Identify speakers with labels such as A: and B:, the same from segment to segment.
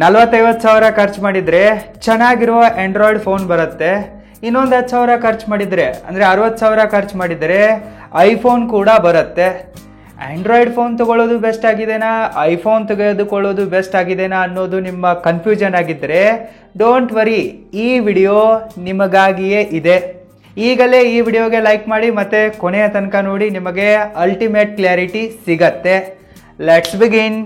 A: 40-50 ಖರ್ಚು ಮಾಡಿದ್ರೆ ಚೆನ್ನಾಗಿರುವ ಆಂಡ್ರಾಯ್ಡ್ ಫೋನ್ ಬರುತ್ತೆ. ಇನ್ನೊಂದು 10,000 ಖರ್ಚು ಮಾಡಿದ್ರೆ ಅಂದರೆ 60,000 ಖರ್ಚು ಮಾಡಿದರೆ ಐಫೋನ್ ಕೂಡ ಬರುತ್ತೆ. ಆಂಡ್ರಾಯ್ಡ್ ಫೋನ್ ತಗೊಳ್ಳೋದು ಬೆಸ್ಟ್ ಆಗಿದೆನಾ, ಐಫೋನ್ ತೆಗೆದುಕೊಳ್ಳೋದು ಬೆಸ್ಟ್ ಆಗಿದೆನಾ ಅನ್ನೋದು ನಿಮ್ಮ ಕನ್ಫ್ಯೂಷನ್ ಆಗಿದ್ದರೆ ಡೋಂಟ್ ವರಿ, ಈ ವಿಡಿಯೋ ನಿಮಗಾಗಿಯೇ ಇದೆ. ಈಗಲೇ ಈ ವಿಡಿಯೋಗೆ ಲೈಕ್ ಮಾಡಿ ಮತ್ತು ಕೊನೆಯ ತನಕ ನೋಡಿ, ನಿಮಗೆ ಅಲ್ಟಿಮೇಟ್ ಕ್ಲಾರಿಟಿ ಸಿಗತ್ತೆ. Let's begin.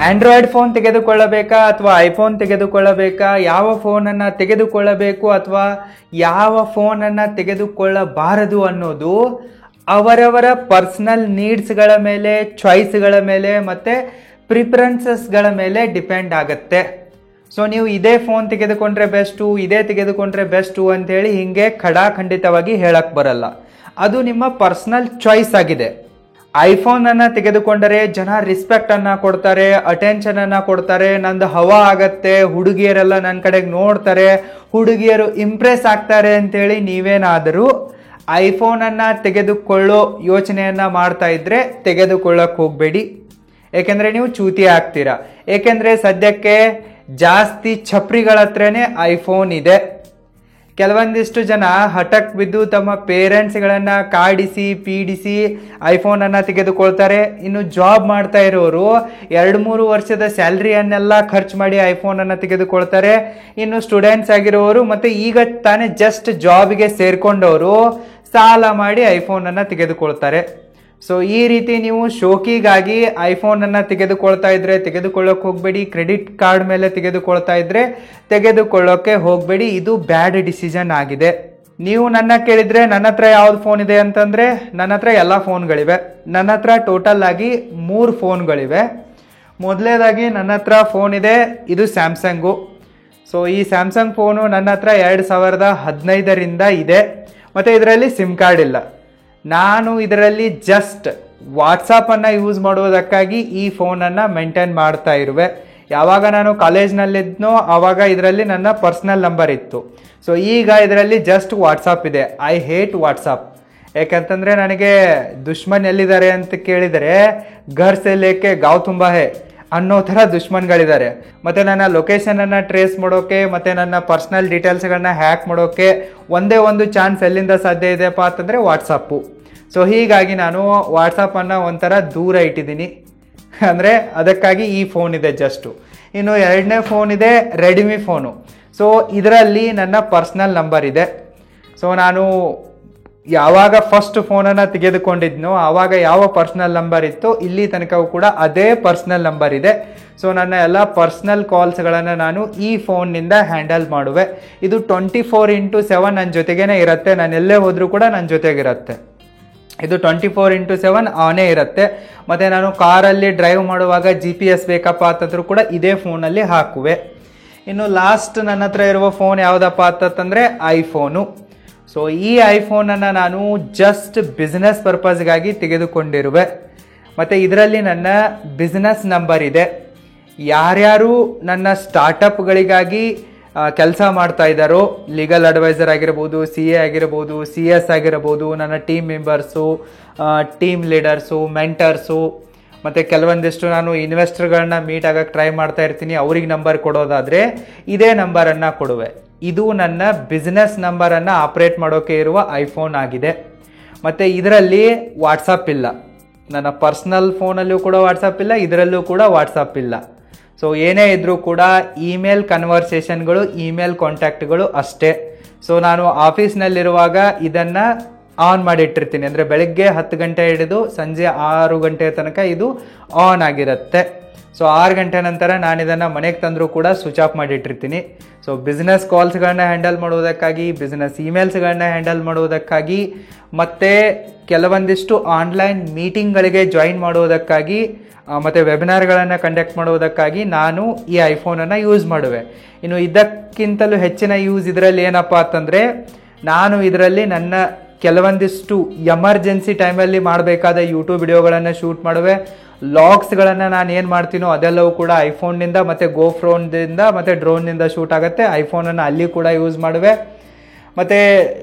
A: ಆಂಡ್ರಾಯ್ಡ್ ಫೋನ್ ತೆಗೆದುಕೊಳ್ಳಬೇಕಾ ಅಥವಾ ಐಫೋನ್ ತೆಗೆದುಕೊಳ್ಳಬೇಕಾ, ಯಾವ ಫೋನನ್ನು ತೆಗೆದುಕೊಳ್ಳಬೇಕು ಅಥವಾ ಯಾವ ಫೋನನ್ನು ತೆಗೆದುಕೊಳ್ಳಬಾರದು ಅನ್ನೋದು ಅವರವರ ಪರ್ಸನಲ್ ನೀಡ್ಸ್ಗಳ ಮೇಲೆ, ಚಾಯ್ಸ್ಗಳ ಮೇಲೆ ಮತ್ತು ಪ್ರಿಫರೆನ್ಸಸ್ಗಳ ಮೇಲೆ ಡಿಪೆಂಡ್ ಆಗುತ್ತೆ. ಸೊ ನೀವು ಇದೇ ಫೋನ್ ತೆಗೆದುಕೊಂಡ್ರೆ ಬೆಸ್ಟು, ಇದೇ ತೆಗೆದುಕೊಂಡ್ರೆ ಬೆಸ್ಟು ಅಂಥೇಳಿ ಹೀಗೆ ಖಡಾಖಂಡಿತವಾಗಿ ಹೇಳಕ್ಕೆ ಬರಲ್ಲ. ಅದು ನಿಮ್ಮ ಪರ್ಸನಲ್ ಚಾಯ್ಸ್ ಆಗಿದೆ. ಐಫೋನನ್ನು ತೆಗೆದುಕೊಂಡರೆ ಜನ ರೆಸ್ಪೆಕ್ಟನ್ನು ಕೊಡ್ತಾರೆ, ಅಟೆನ್ಷನನ್ನು ಕೊಡ್ತಾರೆ, ನಂದು ಹವಾ ಆಗತ್ತೆ, ಹುಡುಗಿಯರೆಲ್ಲ ನನ್ನ ಕಡೆಗೆ ನೋಡ್ತಾರೆ, ಹುಡುಗಿಯರು ಇಂಪ್ರೆಸ್ ಆಗ್ತಾರೆ ಅಂಥೇಳಿ ನೀವೇನಾದರೂ ಐಫೋನನ್ನು ತೆಗೆದುಕೊಳ್ಳೋ ಯೋಚನೆಯನ್ನು ಮಾಡ್ತಾ ಇದ್ದರೆ ತೆಗೆದುಕೊಳ್ಳಕ್ಕೆ ಹೋಗಬೇಡಿ. ಏಕೆಂದರೆ ನೀವು ಚೂತಿ ಆಗ್ತೀರಾ. ಏಕೆಂದರೆ ಸದ್ಯಕ್ಕೆ ಜಾಸ್ತಿ ಛಪ್ರಿಗಳ ಹತ್ರನೇ ಐಫೋನ್ ಇದೆ. ಕೆಲವೊಂದಿಷ್ಟು ಜನ ಹಠಕ್ ಬಿದ್ದು ತಮ್ಮ ಪೇರೆಂಟ್ಸ್ಗಳನ್ನು ಕಾಡಿಸಿ ಪೀಡಿಸಿ ಐಫೋನನ್ನು ತೆಗೆದುಕೊಳ್ತಾರೆ. ಇನ್ನು ಜಾಬ್ ಮಾಡ್ತಾ ಇರೋರು 2-3 ವರ್ಷದ ಸ್ಯಾಲ್ರಿಯನ್ನೆಲ್ಲ ಖರ್ಚು ಮಾಡಿ ಐಫೋನನ್ನು ತೆಗೆದುಕೊಳ್ತಾರೆ. ಇನ್ನು ಸ್ಟೂಡೆಂಟ್ಸ್ ಆಗಿರೋರು ಮತ್ತು ಈಗ ತಾನೇ ಜಸ್ಟ್ ಜಾಬ್ಗೆ ಸೇರ್ಕೊಂಡವರು ಸಾಲ ಮಾಡಿ ಐಫೋನನ್ನು ತೆಗೆದುಕೊಳ್ತಾರೆ. ಸೊ ಈ ರೀತಿ ನೀವು ಶೋಕಿಗಾಗಿ ಐಫೋನನ್ನು ತೆಗೆದುಕೊಳ್ತಾ ಇದ್ರೆ ತೆಗೆದುಕೊಳ್ಳೋಕೆ ಹೋಗಬೇಡಿ. ಕ್ರೆಡಿಟ್ ಕಾರ್ಡ್ ಮೇಲೆ ತೆಗೆದುಕೊಳ್ತಾ ಇದ್ರೆ ತೆಗೆದುಕೊಳ್ಳೋಕೆ ಹೋಗಬೇಡಿ. ಇದು ಬ್ಯಾಡ್ ಡಿಸಿಷನ್ ಆಗಿದೆ. ನೀವು ನನ್ನ ಕೇಳಿದರೆ ನನ್ನ ಹತ್ರ ಯಾವ್ದು ಫೋನ್ ಇದೆ ಅಂತಂದರೆ ನನ್ನ ಹತ್ರ ಎಲ್ಲ ಫೋನ್ಗಳಿವೆ. ನನ್ನ ಹತ್ರ ಟೋಟಲ್ ಆಗಿ 3 ಫೋನ್ಗಳಿವೆ. ಮೊದಲನೇದಾಗಿ ನನ್ನ ಹತ್ರ ಫೋನ್ ಇದೆ, ಇದು ಸ್ಯಾಮ್ಸಂಗು. ಸೊ ಈ ಸ್ಯಾಮ್ಸಂಗ್ ಫೋನು ನನ್ನ ಹತ್ರ 2015ರಿಂದ ಇದೆ ಮತ್ತು ಇದರಲ್ಲಿ ಸಿಮ್ ಕಾರ್ಡ್ ಇಲ್ಲ. ನಾನು ಇದರಲ್ಲಿ ಜಸ್ಟ್ ವಾಟ್ಸಪ್ಪನ್ನು ಯೂಸ್ ಮಾಡುವುದಕ್ಕಾಗಿ ಈ ಫೋನನ್ನು ಮೇಂಟೈನ್ ಮಾಡ್ತಾ ಇರುವೆ. ಯಾವಾಗ ನಾನು ಕಾಲೇಜ್ನಲ್ಲಿದ್ನೋ ಆವಾಗ ಇದರಲ್ಲಿ ನನ್ನ ಪರ್ಸ್ನಲ್ ನಂಬರ್ ಇತ್ತು. ಸೊ ಈಗ ಇದರಲ್ಲಿ ಜಸ್ಟ್ ವಾಟ್ಸಪ್ ಇದೆ. I hate WhatsApp. ಯಾಕಂತಂದರೆ ನನಗೆ ದುಶ್ಮನ್ ಎಲ್ಲಿದ್ದಾರೆ ಅಂತ ಕೇಳಿದರೆ ಘರ್ ಸೆ ಲೇಕೆ ಗಾಂವ್ ತುಂಬಾ ಹೇ ಅನ್ನೋ ಥರ ದುಶ್ಮನ್ಗಳಿದ್ದಾರೆ. ಮತ್ತು ನನ್ನ ಲೊಕೇಶನನ್ನು ಟ್ರೇಸ್ ಮಾಡೋಕ್ಕೆ ಮತ್ತು ನನ್ನ ಪರ್ಸ್ನಲ್ ಡೀಟೇಲ್ಸ್ಗಳನ್ನ ಹ್ಯಾಕ್ ಮಾಡೋಕ್ಕೆ ಒಂದೇ ಒಂದು ಚಾನ್ಸ್ ಎಲ್ಲಿಂದ ಸಾಧ್ಯ ಇದೆಯಪ್ಪ ಅಂತಂದರೆ ವಾಟ್ಸಪ್ಪು. ಸೊ ಹೀಗಾಗಿ ನಾನು ವಾಟ್ಸಪ್ಪನ್ನು ಒಂಥರ ದೂರ ಇಟ್ಟಿದ್ದೀನಿ. ಅಂದರೆ ಅದಕ್ಕಾಗಿ ಈ ಫೋನ್ ಇದೆ ಜಸ್ಟು. ಇನ್ನು 2ನೇ ಫೋನ್ ಇದೆ ರೆಡ್ಮಿ ಫೋನು. ಸೊ ಇದರಲ್ಲಿ ನನ್ನ ಪರ್ಸ್ನಲ್ ನಂಬರ್ ಇದೆ. ಸೊ ನಾನು ಯಾವಾಗ ಫಸ್ಟ್ ಫೋನನ್ನು ತೆಗೆದುಕೊಂಡಿದ್ನೋ ಆವಾಗ ಯಾವ ಪರ್ಸ್ನಲ್ ನಂಬರ್ ಇತ್ತು ಇಲ್ಲಿ ತನಕವೂ ಕೂಡ ಅದೇ ಪರ್ಸ್ನಲ್ ನಂಬರ್ ಇದೆ. ಸೊ ನನ್ನ ಎಲ್ಲ ಪರ್ಸ್ನಲ್ ಕಾಲ್ಸ್ಗಳನ್ನು ನಾನು ಈ ಫೋನ್ನಿಂದ ಹ್ಯಾಂಡಲ್ ಮಾಡುವೆ. ಇದು 24x7 ನನ್ನ ಜೊತೆಗೇ ಇರುತ್ತೆ. ನಾನು ಎಲ್ಲೇ ಹೋದರೂ ಕೂಡ ನನ್ನ ಜೊತೆಗಿರುತ್ತೆ. ಇದು 24x7 ಆನೇ ಇರುತ್ತೆ. ಮತ್ತು ನಾನು ಕಾರಲ್ಲಿ ಡ್ರೈವ್ ಮಾಡುವಾಗ GPS ಬೇಕಪ್ಪ ಅಂತಂದ್ರೂ ಕೂಡ ಇದೇ ಫೋನಲ್ಲಿ ಹಾಕುವೆ. ಇನ್ನು ಲಾಸ್ಟ್ ನನ್ನ ಹತ್ರ ಇರುವ ಫೋನ್ ಯಾವುದಪ್ಪ ಅಂತಂದರೆ ಐಫೋನು. ಸೊ ಈ ಐಫೋನನ್ನು ನಾನು ಜಸ್ಟ್ ಬಿಸ್ನೆಸ್ ಪರ್ಪಸ್ಗಾಗಿ ತೆಗೆದುಕೊಂಡಿರುವೆ. ಮತ್ತು ಇದರಲ್ಲಿ ನನ್ನ ಬಿಸ್ನೆಸ್ ನಂಬರ್ ಇದೆ. ಯಾರ್ಯಾರು ನನ್ನ ಸ್ಟಾರ್ಟಪ್ಗಳಿಗಾಗಿ ಕೆಲಸ ಮಾಡ್ತಾ ಇದ್ದಾರೋ, ಲೀಗಲ್ ಅಡ್ವೈಸರ್ ಆಗಿರ್ಬೋದು, CA ಆಗಿರ್ಬೋದು, CS ಆಗಿರ್ಬೋದು, ನನ್ನ team members, team leaders, mentors ಮತ್ತು ಕೆಲವೊಂದಿಷ್ಟು ನಾನು ಇನ್ವೆಸ್ಟರ್ಗಳನ್ನ ಮೀಟ್ ಆಗಕ್ಕೆ ಟ್ರೈ ಮಾಡ್ತಾ ಇರ್ತೀನಿ. ಅವ್ರಿಗೆ ನಂಬರ್ ಕೊಡೋದಾದರೆ ಇದೇ ನಂಬರನ್ನು ಕೊಡುವೆ. ಇದು ನನ್ನ ಬಿಸ್ನೆಸ್ ನಂಬರನ್ನು ಆಪ್ರೇಟ್ ಮಾಡೋಕ್ಕೆ ಇರುವ ಐಫೋನ್ ಆಗಿದೆ. ಮತ್ತು ಇದರಲ್ಲಿ ವಾಟ್ಸಪ್ ಇಲ್ಲ. ನನ್ನ ಪರ್ಸ್ನಲ್ ಫೋನಲ್ಲೂ ಕೂಡ ವಾಟ್ಸಪ್ ಇಲ್ಲ, ಇದರಲ್ಲೂ ಕೂಡ ವಾಟ್ಸಪ್ ಇಲ್ಲ. ಸೊ ಏನೇ ಇದ್ದರೂ ಕೂಡ ಇಮೇಲ್ ಕನ್ವರ್ಸೇಷನ್ಗಳು, ಇಮೇಲ್ ಕಾಂಟ್ಯಾಕ್ಟ್ಗಳು ಅಷ್ಟೇ. ಸೊ ನಾನು ಆಫೀಸ್ನಲ್ಲಿರುವಾಗ ಇದನ್ನು ಆನ್ ಮಾಡಿಟ್ಟಿರ್ತೀನಿ. ಅಂದರೆ ಬೆಳಗ್ಗೆ 10 ಗಂಟೆ ಹಿಡಿದು ಸಂಜೆ 6 ಗಂಟೆ ತನಕ ಇದು ಆನ್ ಆಗಿರುತ್ತೆ. ಸೊ 6 ಗಂಟೆ ನಂತರ ನಾನು ಇದನ್ನು ಮನೆಗೆ ತಂದರೂ ಕೂಡ ಸ್ವಿಚ್ ಆಫ್ ಮಾಡಿಟ್ಟಿರ್ತೀನಿ. ಸೊ ಬಿಸ್ನೆಸ್ ಕಾಲ್ಸ್ಗಳನ್ನ ಹ್ಯಾಂಡಲ್ ಮಾಡುವುದಕ್ಕಾಗಿ, ಬಿಸ್ನೆಸ್ ಇಮೇಲ್ಸ್ಗಳನ್ನ ಹ್ಯಾಂಡಲ್ ಮಾಡುವುದಕ್ಕಾಗಿ ಮತ್ತು ಕೆಲವೊಂದಿಷ್ಟು ಆನ್ಲೈನ್ ಮೀಟಿಂಗ್ಗಳಿಗೆ ಜಾಯಿನ್ ಮಾಡುವುದಕ್ಕಾಗಿ ಮತ್ತು ವೆಬಿನಾರ್ಗಳನ್ನು ಕಂಡಕ್ಟ್ ಮಾಡುವುದಕ್ಕಾಗಿ ನಾನು ಈ ಐಫೋನನ್ನು ಯೂಸ್ ಮಾಡುವೆ. ಇನ್ನು ಇದಕ್ಕಿಂತಲೂ ಹೆಚ್ಚಿನ ಯೂಸ್ ಇದರಲ್ಲಿ ಏನಪ್ಪ ಅಂತಂದರೆ, ನಾನು ಇದರಲ್ಲಿ ನನ್ನ ಕೆಲವೊಂದಿಷ್ಟು ಎಮರ್ಜೆನ್ಸಿ ಟೈಮಲ್ಲಿ ಮಾಡಬೇಕಾದ ಯೂಟ್ಯೂಬ್ ವಿಡಿಯೋಗಳನ್ನು ಶೂಟ್ ಮಾಡುವೆ. ಲಾಗ್ಸ್ಗಳನ್ನು ನಾನು ಏನು ಮಾಡ್ತೀನೋ ಅದೆಲ್ಲವೂ ಕೂಡ ಐಫೋನ್ನಿಂದ ಮತ್ತು GoProದಿಂದ ಮತ್ತು ಡ್ರೋನ್ನಿಂದ ಶೂಟ್ ಆಗುತ್ತೆ. ಐಫೋನನ್ನು ಅಲ್ಲಿ ಕೂಡ ಯೂಸ್ ಮಾಡುವೆ. ಮತ್ತು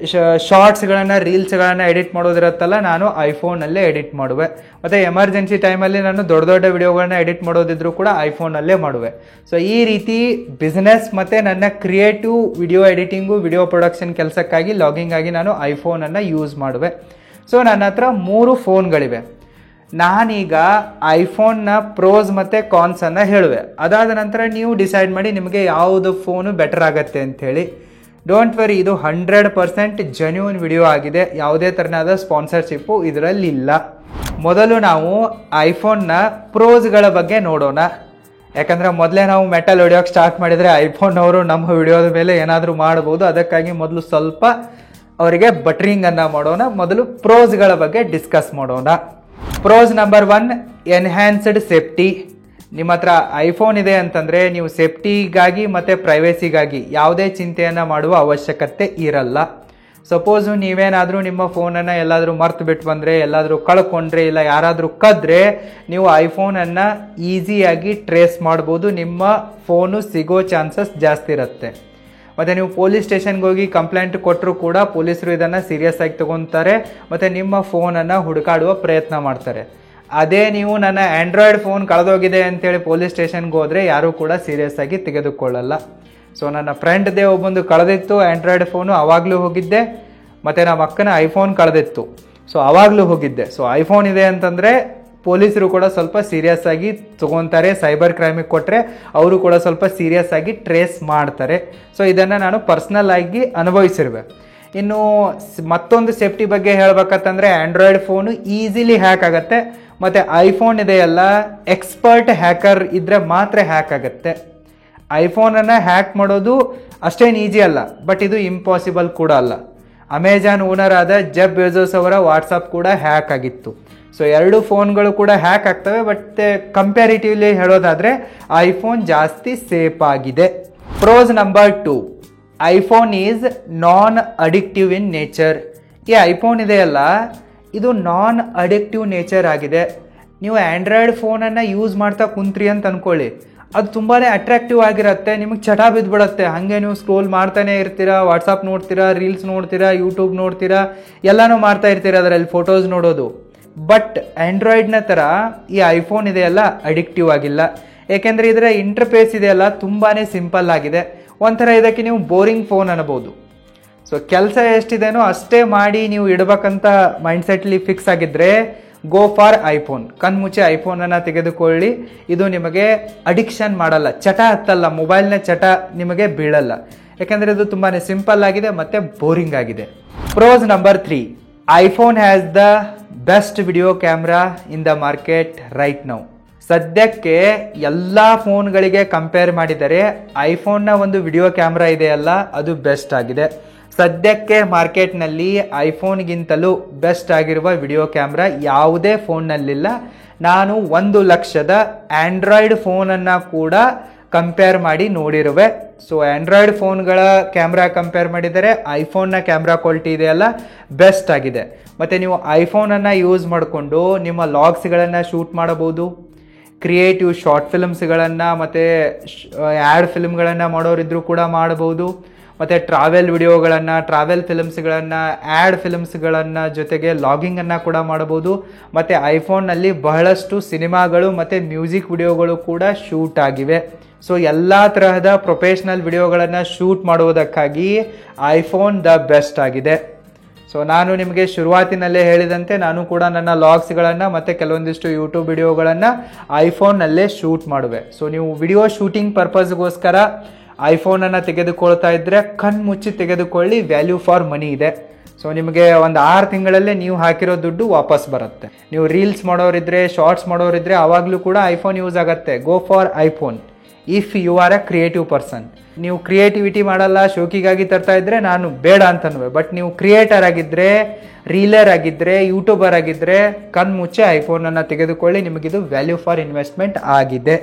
A: ಶಾರ್ಟ್ಸ್ಗಳನ್ನು ರೀಲ್ಸ್ಗಳನ್ನು ಎಡಿಟ್ ಮಾಡೋದಿರುತ್ತಲ್ಲ, ನಾನು ಐಫೋನಲ್ಲೇ ಎಡಿಟ್ ಮಾಡುವೆ. ಮತ್ತು ಎಮರ್ಜೆನ್ಸಿ ಟೈಮಲ್ಲಿ ನಾನು ದೊಡ್ಡ ದೊಡ್ಡ ವಿಡಿಯೋಗಳನ್ನ ಎಡಿಟ್ ಮಾಡೋದಿದ್ರು ಕೂಡ ಐಫೋನಲ್ಲೇ ಮಾಡುವೆ. ಸೊ ಈ ರೀತಿ ಬಿಸ್ನೆಸ್ ಮತ್ತು ನನ್ನ creative video editing, video production ಕೆಲಸಕ್ಕಾಗಿ ಲಾಗಿಂಗ್ ಆಗಿ ನಾನು ಐಫೋನನ್ನು ಯೂಸ್ ಮಾಡುವೆ. ಸೊ ನನ್ನ ಹತ್ರ 3 ಫೋನ್ಗಳಿವೆ. ನಾನೀಗ ಐಫೋನ್ನ ಪ್ರೋಸ್ ಮತ್ತು ಕಾನ್ಸನ್ನು ಹೇಳುವೆ. ಅದಾದ ನಂತರ ನೀವು ಡಿಸೈಡ್ ಮಾಡಿ ನಿಮಗೆ ಯಾವುದು ಫೋನು ಬೆಟರ್ ಆಗುತ್ತೆ ಅಂಥೇಳಿ. ಡೋಂಟ್ ವರಿ, ಇದು 100% ಜೆನ್ಯೂನ್ ವಿಡಿಯೋ ಆಗಿದೆ. ಯಾವುದೇ ಥರನಾದ ಸ್ಪಾನ್ಸರ್ಶಿಪ್ಪು ಇದರಲ್ಲಿ ಇಲ್ಲ. ಮೊದಲು ನಾವು ಐಫೋನ್ನ ಪ್ರೋಸ್ಗಳ ಬಗ್ಗೆ ನೋಡೋಣ. ಯಾಕಂದರೆ ಮೊದಲೇ ನಾವು ಮೆಟಲ್ ಹೊಡಿಯೋಕ್ಕೆ ಸ್ಟಾರ್ಟ್ ಮಾಡಿದರೆ ಐಫೋನ್ನವರು ನಮ್ಮ ವಿಡಿಯೋದ ಮೇಲೆ ಏನಾದರೂ ಮಾಡ್ಬೋದು. ಅದಕ್ಕಾಗಿ ಮೊದಲು ಸ್ವಲ್ಪ ಅವರಿಗೆ ಬಟ್ರಿಂಗನ್ನು ಮಾಡೋಣ. ಮೊದಲು ಪ್ರೋಸ್ಗಳ ಬಗ್ಗೆ ಡಿಸ್ಕಸ್ ಮಾಡೋಣ. Pros number 1, enhanced safety. ನಿಮ್ಮ ಹತ್ರ ಐಫೋನ್ ಇದೆ ಅಂತಂದರೆ ನೀವು ಸೇಫ್ಟಿಗಾಗಿ ಮತ್ತು ಪ್ರೈವೇಸಿಗಾಗಿ ಯಾವುದೇ ಚಿಂತೆಯನ್ನು ಮಾಡುವ ಅವಶ್ಯಕತೆ ಇರಲ್ಲ. ಸಪೋಸು ನೀವೇನಾದರೂ ನಿಮ್ಮ ಫೋನನ್ನು ಎಲ್ಲಾದರೂ ಮರ್ತು ಬಿಟ್ಟು ಬಂದರೆ, ಎಲ್ಲಾದರೂ ಕಳ್ಕೊಂಡ್ರೆ, ಇಲ್ಲ ಯಾರಾದರೂ ಕದ್ರೆ, ನೀವು ಐಫೋನನ್ನು ಈಸಿಯಾಗಿ ಟ್ರೇಸ್ ಮಾಡ್ಬೋದು. ನಿಮ್ಮ ಫೋನು ಸಿಗೋ ಚಾನ್ಸಸ್ ಜಾಸ್ತಿ ಇರುತ್ತೆ. ಮತ್ತು ನೀವು ಪೊಲೀಸ್ ಸ್ಟೇಷನ್ಗೆ ಹೋಗಿ ಕಂಪ್ಲೇಂಟ್ ಕೊಟ್ಟರು ಕೂಡ ಪೊಲೀಸರು ಇದನ್ನು ಸೀರಿಯಸ್ ಆಗಿ ತಗೊತಾರೆ ಮತ್ತು ನಿಮ್ಮ ಫೋನನ್ನು ಹುಡುಕಾಡುವ ಪ್ರಯತ್ನ ಮಾಡ್ತಾರೆ. ಅದೇ ನೀವು ನನ್ನ ಆ್ಯಂಡ್ರಾಯ್ಡ್ ಫೋನ್ ಕಳೆದೋಗಿದೆ ಅಂತೇಳಿ ಪೊಲೀಸ್ ಸ್ಟೇಷನ್ಗೆ ಹೋದರೆ ಯಾರೂ ಕೂಡ ಸೀರಿಯಸ್ ಆಗಿ ತೆಗೆದುಕೊಳ್ಳಲ್ಲ. ಸೊ ನನ್ನ ಫ್ರೆಂಡ್ದೇ ಒಬ್ಬೊಂದು ಕಳೆದಿತ್ತು ಆ್ಯಂಡ್ರಾಯ್ಡ್ ಫೋನು, ಆವಾಗಲೂ ಹೋಗಿದ್ದೆ. ಮತ್ತು ನಮ್ಮ ಅಕ್ಕನ ಐಫೋನ್ ಕಳೆದಿತ್ತು, ಸೊ ಆವಾಗಲೂ ಹೋಗಿದ್ದೆ. ಸೊ ಐಫೋನ್ ಇದೆ ಅಂತಂದರೆ ಪೊಲೀಸರು ಕೂಡ ಸ್ವಲ್ಪ ಸೀರಿಯಸ್ ಆಗಿ ತೊಗೊತಾರೆ. ಸೈಬರ್ ಕ್ರೈಮಿಗೆ ಕೊಟ್ಟರೆ ಅವರು ಕೂಡ ಸ್ವಲ್ಪ ಸೀರಿಯಸ್ ಆಗಿ ಟ್ರೇಸ್ ಮಾಡ್ತಾರೆ. ಸೊ ಇದನ್ನು ನಾನು ಪರ್ಸ್ನಲ್ ಆಗಿ ಅನುಭವಿಸಿರುವೆ. ಇನ್ನು ಮತ್ತೊಂದು ಸೇಫ್ಟಿ ಬಗ್ಗೆ ಹೇಳ್ಬೇಕಂತಂದರೆ, ಆ್ಯಂಡ್ರಾಯ್ಡ್ ಫೋನು ಈಸಿಲಿ ಹ್ಯಾಕ್ ಆಗುತ್ತೆ. ಮತ್ತು ಐಫೋನ್ ಇದೆಯಲ್ಲ, ಎಕ್ಸ್ಪರ್ಟ್ ಹ್ಯಾಕರ್ ಇದ್ದರೆ ಮಾತ್ರ ಹ್ಯಾಕ್ ಆಗುತ್ತೆ. ಐಫೋನನ್ನು ಹ್ಯಾಕ್ ಮಾಡೋದು ಅಷ್ಟೇನು ಈಸಿ ಅಲ್ಲ, ಬಟ್ ಇದು ಇಂಪಾಸಿಬಲ್ ಕೂಡ ಅಲ್ಲ. ಅಮೆಜಾನ್ ಓನರ್ ಆದ ಜೆಫ್ ಬೆಜೋಸ್ ಅವರ ವಾಟ್ಸಪ್ ಕೂಡ ಹ್ಯಾಕ್ ಆಗಿತ್ತು. ಸೊ 2 ಫೋನ್ಗಳು ಕೂಡ ಹ್ಯಾಕ್ ಆಗ್ತವೆ. ಬಟ್ ಕಂಪ್ಯಾರಿಟಿವ್ಲಿ ಹೇಳೋದಾದರೆ ಐಫೋನ್ ಜಾಸ್ತಿ ಸೇಫ್ ಆಗಿದೆ. Pros number 2, iPhone is non addictive in nature. ಈ ಐಫೋನ್ ಇದೆಯಲ್ಲ, ಇದು ನಾನ್ ಅಡಿಕ್ಟಿವ್ ನೇಚರ್ ಆಗಿದೆ. ನೀವು ಆ್ಯಂಡ್ರಾಯ್ಡ್ ಫೋನನ್ನು ಯೂಸ್ ಮಾಡ್ತಾ ಕುಂತ್ರಿ ಅಂತ ಅಂದ್ಕೊಳ್ಳಿ, ಅದು ತುಂಬಾ ಅಟ್ರಾಕ್ಟಿವ್ ಆಗಿರುತ್ತೆ. ನಿಮಗೆ ಚಟ ಬಿದ್ದುಬಿಡುತ್ತೆ. ಹಾಗೆ ನೀವು ಸ್ಕ್ರೋಲ್ ಮಾಡ್ತಾನೆ ಇರ್ತೀರಾ, ವಾಟ್ಸಪ್ ನೋಡ್ತೀರಾ, ರೀಲ್ಸ್ ನೋಡ್ತೀರಾ, ಯೂಟ್ಯೂಬ್ ನೋಡ್ತೀರಾ, ಎಲ್ಲನೂ ಮಾಡ್ತಾ ಇರ್ತೀರಾ, ಅದರಲ್ಲಿ ಫೋಟೋಸ್ ನೋಡೋದು. ಬಟ್ ಆ್ಯಂಡ್ರಾಯ್ಡ್ನ ಥರ ಈ ಐಫೋನ್ ಇದೆಯಲ್ಲ ಅಡಿಕ್ಟಿವ್ ಆಗಿಲ್ಲ. ಏಕೆಂದರೆ ಇದರ ಇಂಟರ್ಫೇಸ್ ಇದೆಯಲ್ಲ ತುಂಬಾ ಸಿಂಪಲ್ ಆಗಿದೆ. ಒಂಥರ ಇದಕ್ಕೆ ನೀವು ಬೋರಿಂಗ್ ಫೋನ್ ಅನ್ನಬಹುದು. ಸೊ ಕೆಲಸ ಎಷ್ಟಿದೆನೋ ಅಷ್ಟೇ ಮಾಡಿ ನೀವು ಇಡಬೇಕಂತ ಮೈಂಡ್ಸೆಟ್ಲಿ ಫಿಕ್ಸ್ ಆಗಿದ್ದರೆ ಗೋ ಫಾರ್ ಐಫೋನ್. ಕಣ್ಮುಚ್ಚಿ ಐಫೋನನ್ನು ತೆಗೆದುಕೊಳ್ಳಿ. ಇದು ನಿಮಗೆ ಅಡಿಕ್ಷನ್ ಮಾಡಲ್ಲ, ಚಟ ಹತ್ತಲ್ಲ, ಮೊಬೈಲ್ನ ಚಟ ನಿಮಗೆ ಬೀಳಲ್ಲ. ಯಾಕೆಂದರೆ ಇದು ತುಂಬಾ ಸಿಂಪಲ್ ಆಗಿದೆ ಮತ್ತು ಬೋರಿಂಗ್ ಆಗಿದೆ. Pros number 3, iPhone has the best video camera in the market right now. ಸದ್ಯಕ್ಕೆ ಎಲ್ಲ ಫೋನ್ಗಳಿಗೆ ಕಂಪೇರ್ ಮಾಡಿದರೆ ಐಫೋನ್ನ ಒಂದು ವಿಡಿಯೋ ಕ್ಯಾಮ್ರಾ ಇದೆಯಲ್ಲ, ಅದು ಬೆಸ್ಟ್ ಆಗಿದೆ. ಸದ್ಯಕ್ಕೆ ಮಾರ್ಕೆಟ್ನಲ್ಲಿ ಐಫೋನ್ಗಿಂತಲೂ ಬೆಸ್ಟ್ ಆಗಿರುವ ವಿಡಿಯೋ ಕ್ಯಾಮ್ರಾ ಯಾವುದೇ ಫೋನ್ನಲ್ಲಿಲ್ಲ. ನಾನು 1 ಲಕ್ಷದ ಆ್ಯಂಡ್ರಾಯ್ಡ್ ಫೋನನ್ನು ಕೂಡ ಕಂಪೇರ್ ಮಾಡಿ ನೋಡಿರುವೆ. ಸೊ ಆ್ಯಂಡ್ರಾಯ್ಡ್ ಫೋನ್ಗಳ ಕ್ಯಾಮ್ರಾ ಕಂಪೇರ್ ಮಾಡಿದರೆ ಐಫೋನ್ನ ಕ್ಯಾಮ್ರಾ ಕ್ವಾಲಿಟಿ ಇದೆಯಲ್ಲ ಬೆಸ್ಟ್ ಆಗಿದೆ. ಮತ್ತು ನೀವು ಐಫೋನನ್ನು ಯೂಸ್ ಮಾಡಿಕೊಂಡು ನಿಮ್ಮ ಲಾಗ್ಸ್ಗಳನ್ನು ಶೂಟ್ ಮಾಡಬಹುದು, ಕ್ರಿಯೇಟಿವ್ ಶಾರ್ಟ್ ಫಿಲ್ಮ್ಸ್ಗಳನ್ನು ಮತ್ತು ಆ್ಯಡ್ ಫಿಲ್ಮ್ಗಳನ್ನು ಮಾಡೋರಿದ್ರೂ ಕೂಡ ಮಾಡಬಹುದು. ಮತ್ತು ಟ್ರಾವೆಲ್ ವಿಡಿಯೋಗಳನ್ನು, ಟ್ರಾವೆಲ್ ಫಿಲ್ಮ್ಸ್ಗಳನ್ನು, ಆ್ಯಡ್ ಫಿಲ್ಮ್ಸ್ಗಳನ್ನು, ಜೊತೆಗೆ ಲಾಗಿಂಗನ್ನು ಕೂಡ ಮಾಡಬಹುದು. ಮತ್ತು ಐಫೋನ್ನಲ್ಲಿ ಬಹಳಷ್ಟು ಸಿನಿಮಾಗಳು ಮತ್ತು ಮ್ಯೂಸಿಕ್ ವಿಡಿಯೋಗಳು ಕೂಡ ಶೂಟ್ ಆಗಿವೆ. ಸೊ ಎಲ್ಲ ತರಹದ ಪ್ರೊಫೆಷ್ನಲ್ ವಿಡಿಯೋಗಳನ್ನು ಶೂಟ್ ಮಾಡುವುದಕ್ಕಾಗಿ ಐಫೋನ್ ದ ಬೆಸ್ಟ್ ಆಗಿದೆ. ಸೊ ನಾನು ನಿಮಗೆ ಶುರುವಾತಿನಲ್ಲೇ ಹೇಳಿದಂತೆ ನಾನು ಕೂಡ ನನ್ನ ಲಾಗ್ಸ್ಗಳನ್ನು ಮತ್ತು ಕೆಲವೊಂದಿಷ್ಟು ಯೂಟ್ಯೂಬ್ ವಿಡಿಯೋಗಳನ್ನು ಐಫೋನ್ನಲ್ಲೇ ಶೂಟ್ ಮಾಡುವೆ. ಸೊ ನೀವು ವಿಡಿಯೋ ಶೂಟಿಂಗ್ ಪರ್ಪಸ್ಗೋಸ್ಕರ ಐಫೋನನ್ನು ತೆಗೆದುಕೊಳ್ತಾ ಇದ್ದರೆ ಕಣ್ಮುಚ್ಚಿ ತೆಗೆದುಕೊಳ್ಳಿ, ವ್ಯಾಲ್ಯೂ ಫಾರ್ ಮನಿ ಇದೆ. ಸೊ ನಿಮಗೆ ಒಂದು 6 ತಿಂಗಳಲ್ಲೇ ನೀವು ಹಾಕಿರೋ ದುಡ್ಡು ವಾಪಸ್ ಬರುತ್ತೆ. ನೀವು ರೀಲ್ಸ್ ಮಾಡೋರಿದ್ರೆ, ಶಾರ್ಟ್ಸ್ ಮಾಡೋರಿದ್ರೆ ಆವಾಗಲೂ ಕೂಡ ಐಫೋನ್ ಯೂಸ್ ಆಗುತ್ತೆ. Go for iPhone if you are a creative person. ನೀವು ಕ್ರಿಯೇಟಿವಿಟಿ ಮಾಡಲ್ಲ, ಶೋಕಿಗಾಗಿ ತರ್ತಾ ಇದ್ದರೆ ನಾನು ಬೇಡ ಅಂತನ್ನುವೆ. ಬಟ್ ನೀವು ಕ್ರಿಯೇಟರ್ ಆಗಿದ್ದರೆ, ರೀಲರ್ ಆಗಿದ್ದರೆ, ಯೂಟ್ಯೂಬರ್ ಆಗಿದ್ದರೆ ಕಣ್ಮುಚ್ಚೆ ಐಫೋನನ್ನು ತೆಗೆದುಕೊಳ್ಳಿ. ನಿಮಗಿದು ವ್ಯಾಲ್ಯೂ ಫಾರ್ ಇನ್ವೆಸ್ಟ್ಮೆಂಟ್ ಆಗಿದೆ.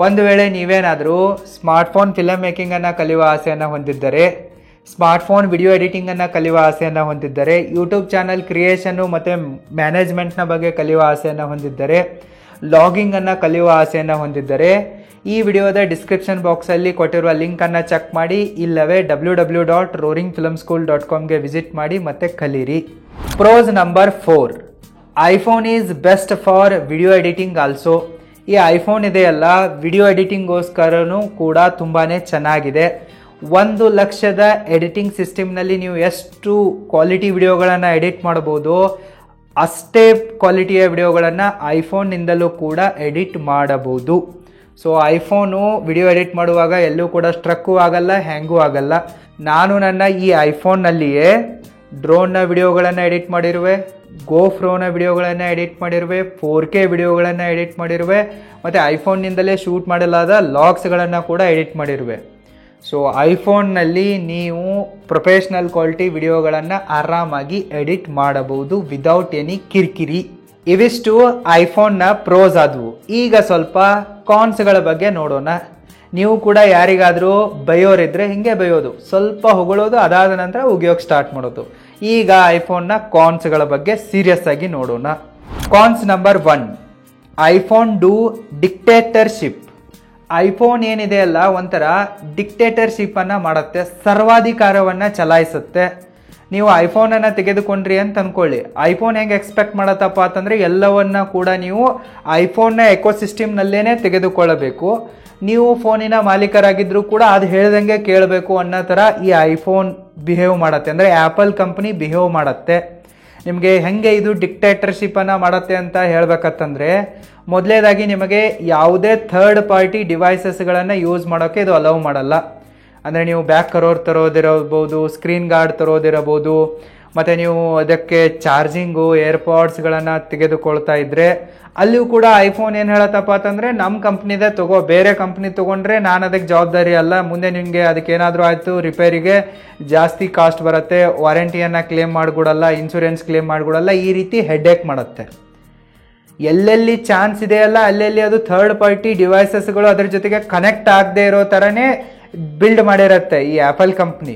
A: ಒಂದು ವೇಳೆ ನೀವೇನಾದರೂ ಸ್ಮಾರ್ಟ್ಫೋನ್ ಫಿಲಮ್ ಮೇಕಿಂಗನ್ನು ಕಲಿಯುವ ಆಸೆಯನ್ನು ಹೊಂದಿದ್ದರೆ, ಸ್ಮಾರ್ಟ್ಫೋನ್ ವಿಡಿಯೋ ಎಡಿಟಿಂಗನ್ನು ಕಲಿಯುವ ಆಸೆಯನ್ನು ಹೊಂದಿದ್ದರೆ, ಯೂಟ್ಯೂಬ್ ಚಾನಲ್ ಕ್ರಿಯೇಷನ್ನು ಮತ್ತು ಮ್ಯಾನೇಜ್ಮೆಂಟ್ನ ಬಗ್ಗೆ ಕಲಿಯುವ ಆಸೆಯನ್ನು ಹೊಂದಿದ್ದರೆ, ಲಾಗಿಂಗನ್ನು ಕಲಿಯುವ ಆಸೆಯನ್ನು ಹೊಂದಿದ್ದರೆ, ಈ ವಿಡಿಯೋದ ಡಿಸ್ಕ್ರಿಪ್ಷನ್ ಬಾಕ್ಸಲ್ಲಿ ಕೊಟ್ಟಿರುವ ಲಿಂಕನ್ನು ಚೆಕ್ ಮಾಡಿ, ಇಲ್ಲವೇ www.roaringfilmschool.comಗೆ ವಿಸಿಟ್ ಮಾಡಿ ಮತ್ತು ಕಲೀರಿ. Pros number 4, iPhone is best for video editing also. ಈ ಐಫೋನ್ ಇದೆಯಲ್ಲ, ವಿಡಿಯೋ ಎಡಿಟಿಂಗ್ಗೋಸ್ಕರನೂ ಕೂಡ ತುಂಬಾ ಚೆನ್ನಾಗಿದೆ. 1,00,000 ಎಡಿಟಿಂಗ್ ಸಿಸ್ಟಮ್ನಲ್ಲಿ ನೀವು ಎಷ್ಟು ಕ್ವಾಲಿಟಿ ವಿಡಿಯೋಗಳನ್ನು ಎಡಿಟ್ ಮಾಡ್ಬೋದು, ಅಷ್ಟೇ ಕ್ವಾಲಿಟಿಯ ವಿಡಿಯೋಗಳನ್ನು ಐಫೋನ್ನಿಂದಲೂ ಕೂಡ ಎಡಿಟ್ ಮಾಡಬಹುದು. ಸೊ ಐಫೋನು ವಿಡಿಯೋ ಎಡಿಟ್ ಮಾಡುವಾಗ ಎಲ್ಲೂ ಕೂಡ ಸ್ಟ್ರಕ್ಕು ಆಗಲ್ಲ, ಹ್ಯಾಂಗೂ ಆಗಲ್ಲ. ನಾನು ನನ್ನ ಈ ಐಫೋನ್ನಲ್ಲಿಯೇ ಡ್ರೋನ್ನ ವಿಡಿಯೋಗಳನ್ನು ಎಡಿಟ್ ಮಾಡಿರುವೆ, ಗೋಪ್ರೋನ ವಿಡಿಯೋಗಳನ್ನು ಎಡಿಟ್ ಮಾಡಿರುವೆ, 4K ವಿಡಿಯೋಗಳನ್ನು ಎಡಿಟ್ ಮಾಡಿರುವೆ, ಮತ್ತು ಐಫೋನ್ನಿಂದಲೇ ಶೂಟ್ ಮಾಡಲಾದ ಲಾಗ್ಸ್ಗಳನ್ನು ಕೂಡ ಎಡಿಟ್ ಮಾಡಿರುವೆ. ಸೊ ಐಫೋನ್ನಲ್ಲಿ ನೀವು ಪ್ರೊಫೆಷ್ನಲ್ ಕ್ವಾಲಿಟಿ ವಿಡಿಯೋಗಳನ್ನು ಆರಾಮಾಗಿ ಎಡಿಟ್ ಮಾಡಬಹುದು ವಿದೌಟ್ ಎನಿ ಕಿರಿಕಿರಿ. ಇವಿಷ್ಟು ಐಫೋನ್ನ ಪ್ರೋಸ್ ಆದವು. ಈಗ ಸ್ವಲ್ಪ ಕಾನ್ಸ್ಗಳ ಬಗ್ಗೆ ನೋಡೋಣ. ನೀವು ಕೂಡ ಯಾರಿಗಾದರೂ ಬೈಯೋರಿದ್ರೆ ಹಿಂಗೆ ಬೈಯೋದು, ಸ್ವಲ್ಪ ಹೊಗಳೋದು, ಅದಾದ ನಂತರ ಉಗಿಯೋಕೆ ಸ್ಟಾರ್ಟ್ ಮಾಡೋದು. ಈಗ ಐಫೋನ್ನ ಕಾನ್ಸ್ಗಳ ಬಗ್ಗೆ ಸೀರಿಯಸ್ ಆಗಿ ನೋಡೋಣ. Cons number 1, iPhone do dictatorship. IPhone ಏನಿದೆ ಅಲ್ಲ, ಒಂಥರ ಡಿಕ್ಟೇಟರ್ಶಿಪ್ಪನ್ನು ಮಾಡುತ್ತೆ, ಸರ್ವಾಧಿಕಾರವನ್ನು ಚಲಾಯಿಸುತ್ತೆ. ನೀವು ಐಫೋನನ್ನು ತೆಗೆದುಕೊಂಡ್ರಿ ಅಂತ ಅಂದ್ಕೊಳ್ಳಿ, ಐಫೋನ್ ಹೆಂಗೆ ಎಕ್ಸ್ಪೆಕ್ಟ್ ಮಾಡತ್ತಪ್ಪ ಅಂತಂದರೆ ಎಲ್ಲವನ್ನ ಕೂಡ ನೀವು ಐಫೋನ್ನ ಎಕೋಸಿಸ್ಟಮ್ನಲ್ಲೇ ತೆಗೆದುಕೊಳ್ಳಬೇಕು. ನೀವು ಫೋನಿನ ಮಾಲೀಕರಾಗಿದ್ದರೂ ಕೂಡ ಅದು ಹೇಳ್ದಂಗೆ ಕೇಳಬೇಕು ಅನ್ನೋ ಥರ ಈ ಐಫೋನ್ ಬಿಹೇವ್ ಮಾಡುತ್ತೆ, ಅಂದರೆ ಆ್ಯಪಲ್ ಕಂಪ್ನಿ ಬಿಹೇವ್ ಮಾಡುತ್ತೆ. ನಿಮಗೆ ಹೆಂಗೆ ಇದು ಡಿಕ್ಟೇಟರ್ಶಿಪ್ಪನ್ನು ಮಾಡುತ್ತೆ ಅಂತ ಹೇಳ್ಬೇಕಂತಂದರೆ, ಮೊದಲೇದಾಗಿ ನಿಮಗೆ ಯಾವುದೇ ಥರ್ಡ್ ಪಾರ್ಟಿ ಡಿವೈಸಸ್ಗಳನ್ನು ಯೂಸ್ ಮಾಡೋಕ್ಕೆ ಇದು ಅಲೌ ಮಾಡಲ್ಲ. ಅಂದರೆ ನೀವು ಬ್ಯಾಕ್ ಕವರ್ ತರೋದಿರಬಹುದು, ಸ್ಕ್ರೀನ್ ಗಾರ್ಡ್ ತರೋದಿರಬಹುದು, ಮತ್ತು ನೀವು ಅದಕ್ಕೆ ಚಾರ್ಜಿಂಗು, ಏರ್ಪಾಡ್ಸ್ಗಳನ್ನು ತೆಗೆದುಕೊಳ್ತಾ ಇದ್ದರೆ ಅಲ್ಲಿಯೂ ಕೂಡ ಐಫೋನ್ ಏನು ಹೇಳತ್ತಪ್ಪ ಅಂತಂದರೆ, ನಮ್ಮ ಕಂಪ್ನಿದೇ ತಗೋ, ಬೇರೆ ಕಂಪ್ನಿ ತೊಗೊಂಡ್ರೆ ನಾನು ಅದಕ್ಕೆ ಜವಾಬ್ದಾರಿ ಅಲ್ಲ, ಮುಂದೆ ನಿಮಗೆ ಅದಕ್ಕೆ ಏನಾದರೂ ಆಯಿತು ರಿಪೇರಿಗೆ ಜಾಸ್ತಿ ಕಾಸ್ಟ್ ಬರುತ್ತೆ, ವಾರಂಟಿಯನ್ನು ಕ್ಲೇಮ್ ಮಾಡಿಕೊಡಲ್ಲ, ಇನ್ಶೂರೆನ್ಸ್ ಕ್ಲೇಮ್ ಮಾಡಿಕೊಡಲ್ಲ, ಈ ರೀತಿ ಹೆಡ್ಏಕ್ ಮಾಡುತ್ತೆ. ಎಲ್ಲೆಲ್ಲಿ ಚಾನ್ಸ್ ಇದೆಯಲ್ಲ ಅಲ್ಲೆಲ್ಲಿ ಅದು ಥರ್ಡ್ ಪಾರ್ಟಿ ಡಿವೈಸಸ್ಗಳು ಅದ್ರ ಜೊತೆಗೆ ಕನೆಕ್ಟ್ ಆಗದೆ ಇರೋ ಥರನೇ ಬಿಲ್ಡ್ ಮಾಡಿರುತ್ತೆ ಈ ಆ್ಯಪಲ್ ಕಂಪ್ನಿ.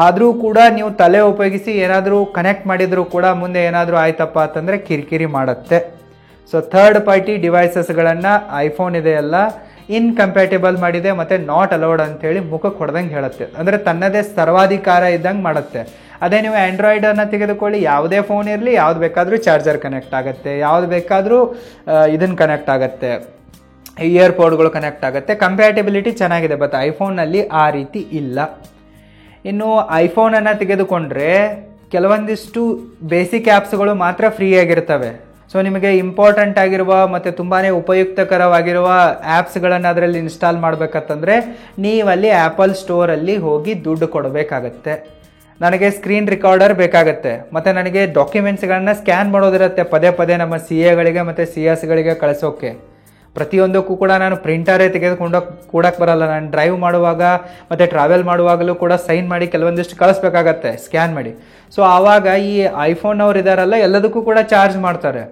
A: ಆದರೂ ಕೂಡ ನೀವು ತಲೆ ಉಪಯೋಗಿಸಿ ಏನಾದರೂ ಕನೆಕ್ಟ್ ಮಾಡಿದರೂ ಕೂಡ ಮುಂದೆ ಏನಾದರೂ ಆಯ್ತಪ್ಪ ಅಂತಂದರೆ ಕಿರಿಕಿರಿ ಮಾಡುತ್ತೆ. ಸೊ ಥರ್ಡ್ ಪಾರ್ಟಿ ಡಿವೈಸಸ್ಗಳನ್ನು ಐಫೋನ್ ಇದೆಯಲ್ಲ ಇನ್ಕಂಪ್ಯಾಟಿಬಲ್ ಮಾಡಿದೆ ಮತ್ತು ನಾಟ್ ಅಲೌಡ್ ಅಂಥೇಳಿ ಮುಖಕ್ಕೆ ಹೊಡೆದಂಗೆ ಹೇಳುತ್ತೆ, ಅಂದರೆ ತನ್ನದೇ ಸರ್ವಾಧಿಕಾರ ಇದ್ದಂಗೆ ಮಾಡುತ್ತೆ. ಅದೇ ನೀವು ಆ್ಯಂಡ್ರಾಯ್ಡನ್ನು ತೆಗೆದುಕೊಳ್ಳಿ, ಯಾವುದೇ ಫೋನ್ ಇರಲಿ, ಯಾವ್ದು ಬೇಕಾದರೂ ಚಾರ್ಜರ್ ಕನೆಕ್ಟ್ ಆಗುತ್ತೆ, ಯಾವ್ದು ಬೇಕಾದರೂ ಇದನ್ನು ಕನೆಕ್ಟ್ ಆಗುತ್ತೆ, ಇಯರ್ಪೋಡ್ಗಳು ಕನೆಕ್ಟ್ ಆಗುತ್ತೆ, ಕಂಪ್ಯಾಟಿಬಿಲಿಟಿ ಚೆನ್ನಾಗಿದೆ. ಬಟ್ ಐಫೋನಲ್ಲಿ ಆ ರೀತಿ ಇಲ್ಲ. ಇನ್ನು ಐಫೋನನ್ನು ತೆಗೆದುಕೊಂಡ್ರೆ ಕೆಲವೊಂದಿಷ್ಟು ಬೇಸಿಕ್ ಆ್ಯಪ್ಸ್ಗಳು ಮಾತ್ರ ಫ್ರೀ ಆಗಿರ್ತವೆ. ಸೊ ನಿಮಗೆ ಇಂಪಾರ್ಟೆಂಟ್ ಆಗಿರುವ ಮತ್ತು ತುಂಬಾ ಉಪಯುಕ್ತಕರವಾಗಿರುವ ಆ್ಯಪ್ಸ್ಗಳನ್ನು ಅದರಲ್ಲಿ ಇನ್ಸ್ಟಾಲ್ ಮಾಡಬೇಕಂತಂದರೆ ನೀವಲ್ಲಿ ಆ್ಯಪಲ್ ಸ್ಟೋರಲ್ಲಿ ಹೋಗಿ ದುಡ್ಡು ಕೊಡಬೇಕಾಗತ್ತೆ. ನನಗೆ ಸ್ಕ್ರೀನ್ ರಿಕಾರ್ಡರ್ ಬೇಕಾಗತ್ತೆ, ಮತ್ತು ನನಗೆ ಡಾಕ್ಯುಮೆಂಟ್ಸ್ಗಳನ್ನ ಸ್ಕ್ಯಾನ್ ಮಾಡೋದಿರುತ್ತೆ ಪದೇ ಪದೇ ನಮ್ಮ CAಗಳಿಗೆ ಮತ್ತು CS ಗಳಿಗೆ ಕಳಿಸೋಕ್ಕೆ. ಪ್ರತಿಯೊಂದಕ್ಕೂ ಕೂಡ ನಾನು ಪ್ರಿಂಟರೇ ಕೊಡಕ್ಕೆ ಬರಲ್ಲ. ನಾನು ಡ್ರೈವ್ ಮಾಡುವಾಗ ಮತ್ತು ಟ್ರಾವೆಲ್ ಮಾಡುವಾಗಲೂ ಕೂಡ ಸೈನ್ ಮಾಡಿ ಕೆಲವೊಂದಿಷ್ಟು ಕಳಿಸ್ಬೇಕಾಗತ್ತೆ ಸ್ಕ್ಯಾನ್ ಮಾಡಿ. ಸೊ ಆವಾಗ ಈ ಐಫೋನ್ ಅವ್ರು ಇದ್ದಾರಲ್ಲ ಎಲ್ಲದಕ್ಕೂ ಕೂಡ ಚಾರ್ಜ್ ಮಾಡ್ತಾರೆ.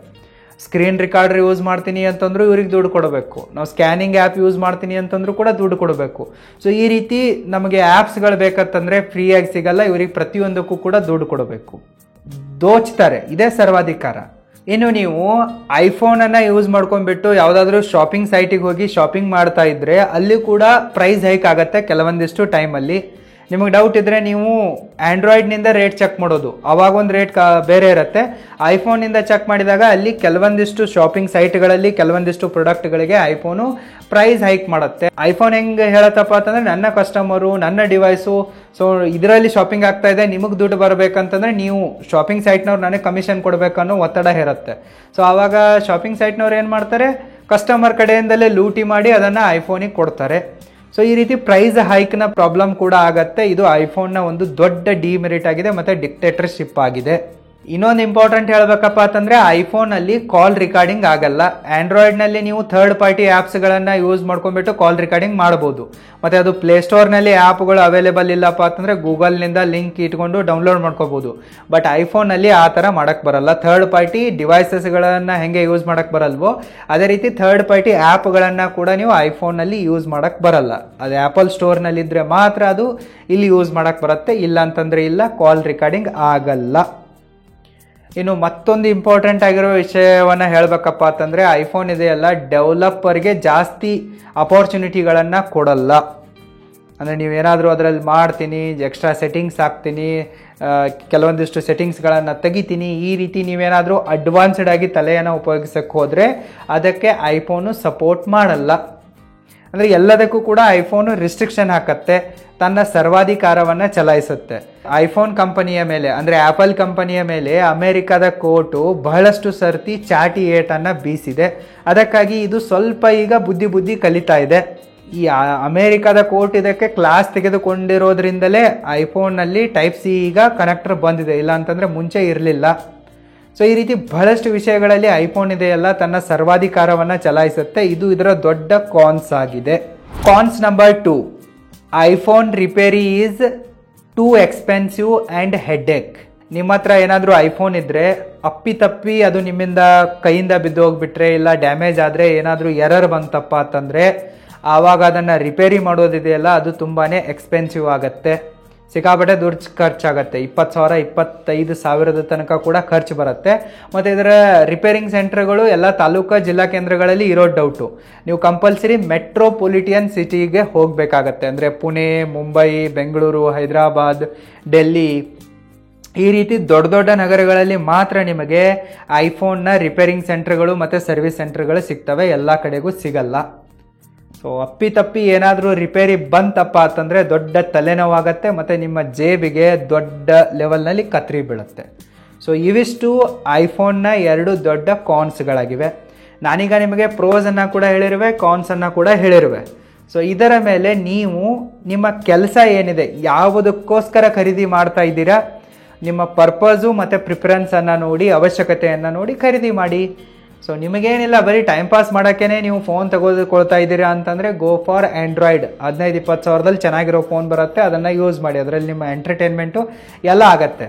A: ಸ್ಕ್ರೀನ್ ರಿಕಾರ್ಡರ್ ಯೂಸ್ ಮಾಡ್ತೀನಿ ಅಂತಂದ್ರೂ ಇವ್ರಿಗೆ ದುಡ್ಡು ಕೊಡಬೇಕು, ನಾವು ಸ್ಕ್ಯಾನಿಂಗ್ ಆ್ಯಪ್ ಯೂಸ್ ಮಾಡ್ತೀನಿ ಅಂತಂದ್ರೂ ಕೂಡ ದುಡ್ಡು ಕೊಡಬೇಕು. ಸೊ ಈ ರೀತಿ ನಮಗೆ ಆ್ಯಪ್ಸ್ಗಳು ಬೇಕಂತಂದರೆ ಫ್ರೀಯಾಗಿ ಸಿಗಲ್ಲ, ಇವ್ರಿಗೆ ಪ್ರತಿಯೊಂದಕ್ಕೂ ಕೂಡ ದುಡ್ಡು ಕೊಡಬೇಕು, ದೋಚ್ತಾರೆ. ಇದೇ ಸರ್ವಾಧಿಕಾರ. ಇನ್ನು ನೀವು ಐಫೋನನ್ನು ಯೂಸ್ ಮಾಡ್ಕೊಂಡ್ಬಿಟ್ಟು ಯಾವುದಾದ್ರೂ ಶಾಪಿಂಗ್ ಸೈಟಿಗೆ ಹೋಗಿ ಶಾಪಿಂಗ್ ಮಾಡ್ತಾ ಇದ್ದರೆ ಅಲ್ಲಿ ಕೂಡ ಪ್ರೈಸ್ ಹೈಕ್ ಆಗುತ್ತೆ ಕೆಲವೊಂದಿಷ್ಟು ಟೈಮಲ್ಲಿ. ನಿಮಗೆ ಡೌಟ್ ಇದ್ದರೆ ನೀವು ಆ್ಯಂಡ್ರಾಯ್ಡ್ನಿಂದ ರೇಟ್ ಚೆಕ್ ಮಾಡೋದು, ಅವಾಗ ಒಂದು ರೇಟ್ ಬೇರೆ ಇರುತ್ತೆ. ಐಫೋನಿಂದ ಚೆಕ್ ಮಾಡಿದಾಗ ಅಲ್ಲಿ ಕೆಲವೊಂದಿಷ್ಟು ಶಾಪಿಂಗ್ ಸೈಟ್ಗಳಲ್ಲಿ ಕೆಲವೊಂದಿಷ್ಟು ಪ್ರಾಡಕ್ಟ್ಗಳಿಗೆ ಐಫೋನು ಪ್ರೈಸ್ ಹೈಕ್ ಮಾಡುತ್ತೆ. ಐಫೋನ್ ಹೆಂಗೆ ಹೇಳತ್ತಪ್ಪ ಅಂತಂದರೆ, ನನ್ನ ಕಸ್ಟಮರು, ನನ್ನ ಡಿವೈಸು, ಸೊ ಇದರಲ್ಲಿ ಶಾಪಿಂಗ್ ಆಗ್ತಾ ಇದೆ, ನಿಮಗೆ ದುಡ್ಡು ಬರಬೇಕಂತಂದರೆ ನೀವು ಶಾಪಿಂಗ್ ಸೈಟ್ನವ್ರು ನನಗೆ ಕಮಿಷನ್ ಕೊಡಬೇಕನ್ನೋ ಒತ್ತಡ ಇರುತ್ತೆ. ಸೊ ಆವಾಗ ಶಾಪಿಂಗ್ ಸೈಟ್ನವ್ರು ಏನು ಮಾಡ್ತಾರೆ, ಕಸ್ಟಮರ್ ಕಡೆಯಿಂದಲೇ ಲೂಟಿ ಮಾಡಿ ಅದನ್ನು ಐಫೋನಿಗೆ ಕೊಡ್ತಾರೆ. ಸೊ ಈ ರೀತಿ ಪ್ರೈಸ್ ಹೈಕ್ನ ಪ್ರಾಬ್ಲಮ್ ಕೂಡ ಆಗತ್ತೆ. ಇದು ಐಫೋನ್ನ ಒಂದು ದೊಡ್ಡ ಡಿಮೆರಿಟ್ ಆಗಿದೆ ಮತ್ತು ಡಿಕ್ಟೇಟರ್ಶಿಪ್ ಆಗಿದೆ. ಇನ್ನೊಂದು ಇಂಪಾರ್ಟೆಂಟ್ ಹೇಳಬೇಕಪ್ಪ ಅಂತಂದರೆ, ಐಫೋನಲ್ಲಿ ಕಾಲ್ ರಿಕಾರ್ಡಿಂಗ್ ಆಗಲ್ಲ. ಆ್ಯಂಡ್ರಾಯ್ಡ್ನಲ್ಲಿ ನೀವು ಥರ್ಡ್ ಪಾರ್ಟಿ ಆ್ಯಪ್ಸ್ಗಳನ್ನು ಯೂಸ್ ಮಾಡ್ಕೊಂಡ್ಬಿಟ್ಟು ಕಾಲ್ ರಿಕಾರ್ಡಿಂಗ್ ಮಾಡ್ಬೋದು. ಮತ್ತು ಅದು ಪ್ಲೇಸ್ಟೋರ್ನಲ್ಲಿ ಆ್ಯಪ್ಗಳು ಅವೈಲೇಬಲ್ ಇಲ್ಲಪ್ಪ ಅಂತಂದರೆ ಗೂಗಲ್ನಿಂದ ಲಿಂಕ್ ಇಟ್ಕೊಂಡು ಡೌನ್ಲೋಡ್ ಮಾಡ್ಕೋಬೋದು. ಬಟ್ ಐಫೋನಲ್ಲಿ ಆ ಥರ ಮಾಡೋಕ್ಕೆ ಬರಲ್ಲ. ಥರ್ಡ್ ಪಾರ್ಟಿ ಡಿವೈಸಸ್ಗಳನ್ನು ಹೆಂಗೆ ಯೂಸ್ ಮಾಡೋಕ್ಕೆ ಬರಲ್ವೋ ಅದೇ ರೀತಿ ಥರ್ಡ್ ಪಾರ್ಟಿ ಆ್ಯಪ್ಗಳನ್ನು ಕೂಡ ನೀವು ಐಫೋನಲ್ಲಿ ಯೂಸ್ ಮಾಡೋಕ್ಕೆ ಬರಲ್ಲ. ಅದು ಆ್ಯಪಲ್ ಸ್ಟೋರ್ನಲ್ಲಿದ್ದರೆ ಮಾತ್ರ ಅದು ಇಲ್ಲಿ ಯೂಸ್ ಮಾಡೋಕ್ಕೆ ಬರುತ್ತೆ, ಇಲ್ಲ ಅಂತಂದರೆ ಇಲ್ಲ, ಕಾಲ್ ರಿಕಾರ್ಡಿಂಗ್ ಆಗಲ್ಲ. ಇನ್ನು ಮತ್ತೊಂದು ಇಂಪಾರ್ಟೆಂಟ್ ಆಗಿರೋ ವಿಷಯವನ್ನು ಹೇಳಬೇಕಪ್ಪ ಅಂತಂದರೆ ಐಫೋನ್ ಇದೆಯಲ್ಲ ಡೆವಲಪರ್ಗೆ ಜಾಸ್ತಿ ಅಪಾರ್ಚುನಿಟಿಗಳನ್ನು ಕೊಡಲ್ಲ. ಅಂದರೆ ನೀವೇನಾದರೂ ಅದರಲ್ಲಿ ಮಾಡ್ತೀನಿ, ಎಕ್ಸ್ಟ್ರಾ ಸೆಟ್ಟಿಂಗ್ಸ್ ಹಾಕ್ತೀನಿ, ಕೆಲವೊಂದಿಷ್ಟು ಸೆಟ್ಟಿಂಗ್ಸ್ಗಳನ್ನು ತೆಗಿತೀನಿ, ಈ ರೀತಿ ನೀವೇನಾದರೂ ಅಡ್ವಾನ್ಸ್ಡ್ ಆಗಿ ತಲೆಯನ್ನು ಉಪಯೋಗಿಸೋಕ್ಕೆ ಹೋದರೆ ಅದಕ್ಕೆ ಐಫೋನು ಸಪೋರ್ಟ್ ಮಾಡಲ್ಲ. ಅಂದರೆ ಎಲ್ಲದಕ್ಕೂ ಕೂಡ ಐಫೋನು ರಿಸ್ಟ್ರಿಕ್ಷನ್ ಹಾಕತ್ತೆ, ತನ್ನ ಸರ್ವಾಧಿಕಾರವನ್ನು ಚಲಾಯಿಸುತ್ತೆ. ಐಫೋನ್ ಕಂಪನಿಯ ಮೇಲೆ ಅಂದರೆ ಆ್ಯಪಲ್ ಕಂಪನಿಯ ಮೇಲೆ ಅಮೆರಿಕದ ಕೋರ್ಟು ಬಹಳಷ್ಟು ಸರ್ತಿ ಚಾಟಿ ಏಟನ್ನು ಬೀಸಿದೆ. ಅದಕ್ಕಾಗಿ ಇದು ಸ್ವಲ್ಪ ಈಗ ಬುದ್ಧಿ ಕಲಿತಾ ಇದೆ. ಈ ಅಮೆರಿಕದ ಕೋರ್ಟ್ ಇದಕ್ಕೆ ಕ್ಲಾಸ್ ತೆಗೆದುಕೊಂಡಿರೋದ್ರಿಂದಲೇ ಐಫೋನ್ನಲ್ಲಿ ಟೈಪ್ ಸಿ ಈಗ ಕನೆಕ್ಟರ್ ಬಂದಿದೆ, ಇಲ್ಲ ಅಂತಂದರೆ ಮುಂಚೆ ಇರಲಿಲ್ಲ. ಸೊ ಈ ರೀತಿ ಬಹಳಷ್ಟು ವಿಷಯಗಳಲ್ಲಿ ಐಫೋನ್ ಇದೆಯಲ್ಲ ತನ್ನ ಸರ್ವಾಧಿಕಾರವನ್ನು ಚಲಾಯಿಸುತ್ತೆ. ಇದು ಇದರ ದೊಡ್ಡ ಕಾನ್ಸ್ ಆಗಿದೆ. Cons number 2, iPhone repair is too expensive and headache. ನಿಮ್ಮ ಹತ್ರ ಏನಾದರೂ ಐಫೋನ್ ಇದ್ದರೆ ಅಪ್ಪಿತಪ್ಪಿ ಅದು ನಿಮ್ಮಿಂದ ಕೈಯಿಂದ ಬಿದ್ದು ಹೋಗ್ಬಿಟ್ರೆ, ಇಲ್ಲ ಡ್ಯಾಮೇಜ್ ಆದರೆ, ಏನಾದರೂ ಎರರ್ ಬಂತಪ್ಪ ಅಂತಂದರೆ ಆವಾಗ ಅದನ್ನು ರಿಪೇರಿ ಮಾಡೋದಿದೆಯಲ್ಲ ಅದು ತುಂಬಾ ಎಕ್ಸ್ಪೆನ್ಸಿವ್ ಆಗುತ್ತೆ, ಸಿಕ್ಕಾಪಟ್ಟೆ ದುಡ್ಡು ಖರ್ಚಾಗುತ್ತೆ. 20,000 25,000 ತನಕ ಕೂಡ ಖರ್ಚು ಬರುತ್ತೆ. ಮತ್ತು ಇದರ ರಿಪೇರಿಂಗ್ ಸೆಂಟರ್ಗಳು ಎಲ್ಲ ತಾಲೂಕು ಜಿಲ್ಲಾ ಕೇಂದ್ರಗಳಲ್ಲಿ ಇರೋ ಡೌಟು. ನೀವು ಕಂಪಲ್ಸರಿ ಮೆಟ್ರೋಪೊಲಿಟಿಯನ್ ಸಿಟಿಗೆ ಹೋಗಬೇಕಾಗತ್ತೆ. ಅಂದರೆ ಪುಣೆ, ಮುಂಬೈ, ಬೆಂಗಳೂರು, ಹೈದರಾಬಾದ್, ಡೆಲ್ಲಿ, ಈ ರೀತಿ ದೊಡ್ಡ ದೊಡ್ಡ ನಗರಗಳಲ್ಲಿ ಮಾತ್ರ ನಿಮಗೆ ಐಫೋನ್ನ ರಿಪೇರಿಂಗ್ ಸೆಂಟರ್ಗಳು ಮತ್ತು ಸರ್ವಿಸ್ ಸೆಂಟರ್ಗಳು ಸಿಗ್ತವೆ, ಎಲ್ಲ ಕಡೆಗೂ ಸಿಗಲ್ಲ. ಸೊ ಅಪ್ಪಿತಪ್ಪಿ ಏನಾದರೂ ರಿಪೇರಿ ಬಂತಪ್ಪ ಅಂತಂದರೆ ದೊಡ್ಡ ತಲೆನೋವಾಗತ್ತೆ ಮತ್ತು ನಿಮ್ಮ ಜೇಬಿಗೆ ದೊಡ್ಡ ಲೆವೆಲ್ನಲ್ಲಿ ಕತ್ರಿ ಬೀಳುತ್ತೆ. ಸೊ ಇವಿಷ್ಟು ಐಫೋನ್ನ 2 ದೊಡ್ಡ ಕಾನ್ಸ್ಗಳಾಗಿವೆ. ನಾನೀಗ ನಿಮಗೆ ಪ್ರೋಸನ್ನು ಕೂಡ ಹೇಳಿರುವೆ, ಕಾನ್ಸನ್ನು ಕೂಡ ಹೇಳಿರುವೆ. ಸೊ ಇದರ ಮೇಲೆ ನೀವು ನಿಮ್ಮ ಕೆಲಸ ಏನಿದೆ, ಯಾವುದಕ್ಕೋಸ್ಕರ ಖರೀದಿ ಮಾಡ್ತಾ ಇದ್ದೀರಾ, ನಿಮ್ಮ ಪರ್ಪಸು ಮತ್ತು ಪ್ರಿಫರೆನ್ಸನ್ನು ನೋಡಿ, ಅವಶ್ಯಕತೆಯನ್ನು ನೋಡಿ ಖರೀದಿ ಮಾಡಿ. ಸೊ ನಿಮಗೇನಿಲ್ಲ, ಬರೀ ಟೈಮ್ ಪಾಸ್ ಮಾಡೋಕ್ಕೇ ನೀವು ಫೋನ್ ತೆಗೆದುಕೊಳ್ತಾ ಇದ್ದೀರಾ ಅಂತಂದರೆ ಗೋ ಫಾರ್ ಆ್ಯಂಡ್ರಾಯ್ಡ್. 15-20 ಸಾವಿರದಲ್ಲಿ ಚೆನ್ನಾಗಿರೋ ಫೋನ್ ಬರುತ್ತೆ, ಅದನ್ನು ಯೂಸ್ ಮಾಡಿ. ಅದರಲ್ಲಿ ನಿಮ್ಮ ಎಂಟರ್ಟೈನ್ಮೆಂಟು ಎಲ್ಲ ಆಗುತ್ತೆ.